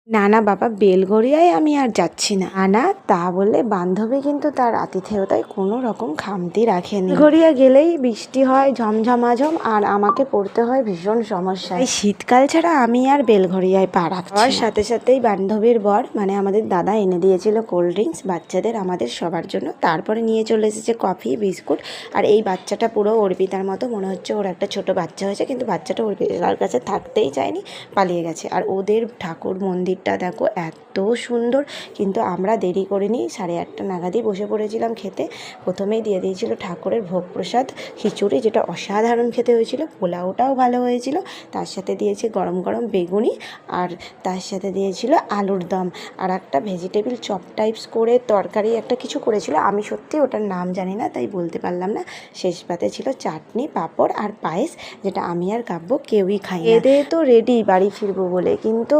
না না বাবা, বেলঘরিয়ায় আমি আর যাচ্ছি না। না তা বলে বান্ধবী কিন্তু তার আতিথেয়তায় কোনো রকম খামতি রাখেনি। বেলঘরিয়া গেলেই বৃষ্টি হয় ঝমঝমাঝম, আর আমাকে পড়তে হয় ভীষণ সমস্যা। এই শীতকাল ছাড়া আমি আর বেলঘরিয়ায় পা রাখছি। আর সাথে সাথেই বান্ধবীর বর মানে আমাদের দাদা এনে দিয়েছিল কোল্ড ড্রিঙ্কস বাচ্চাদের, আমাদের সবার জন্য। তারপরে নিয়ে চলে এসেছে কফি বিস্কুট। আর এই বাচ্চাটা পুরো অর্পিতার মতো, মনে হচ্ছে ওর একটা ছোট বাচ্চা হয়েছে, কিন্তু বাচ্চাটা অর্পিতার কাছে থাকতেই চায়নি, পালিয়ে গেছে। আর ওদের ঠাকুর মন্দিরটা দেখো এত সুন্দর, কিন্তু আমরা দেরি করিনি, 8:30 নাগাদই বসে পড়েছিলাম খেতে। প্রথমেই দিয়ে দিয়েছিল ঠাকুরের ভোগ প্রসাদ খিচুড়ি, যেটা অসাধারণ খেতে হয়েছিল। পোলাওটাও ভালো হয়েছিল, তার সাথে দিয়েছে গরম গরম বেগুনি, আর তার সাথে দিয়েছিল আলুর দম, আর একটা ভেজিটেবিল চপ টাইপস করে তরকারি একটা কিছু করেছিল। আমি সত্যি ওটার নাম জানি না, তাই বলতে পারলাম না। শেষ পাতে ছিল চাটনি, পাঁপড় আর পায়েস, যেটা আমি আর কাব্য কেউই খাই না। এদের তো রেডি বাড়ি ফিরবো বলে, কিন্তু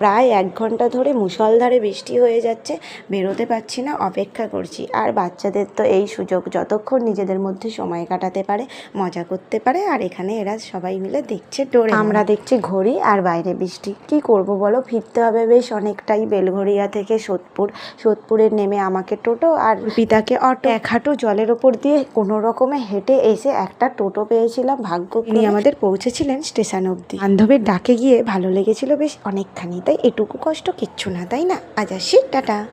প্রায় 1 ঘন্টা ধরে মুষলধারে বৃষ্টি হয়ে যাচ্ছে, বেরোতে পারছি না, অপেক্ষা করছি। আর বাচ্চাদের তো এই সুযোগ, যতক্ষণ নিজেদের মধ্যে সময় কাটাতে পারে, মজা করতে পারে। আর এখানে এরা সবাই মিলে দেখছে ডোরে, আমরা দেখছি ঘড়ি আর বাইরে বৃষ্টি। কি করব বলো, ফিরতে হবে বেশ অনেকটাই বেলঘরিয়া থেকে সোদপুরে নেমে আমাকে টোটো আর পিতাকে অটো। 1 হাঁটু জলের ওপর দিয়ে কোনো রকমে হেঁটে এসে একটা টোটো পেয়েছিলাম, ভাগ্য নিয়ে আমাদের পৌঁছেছিলেন স্টেশন অবধি। বান্ধবীর ডাকে গিয়ে ভালো লেগেছিল বেশ অনেকখানি, তাই এটুকু কষ্ট কিচ্ছু না, তাই না? আজ আসি, টাটা।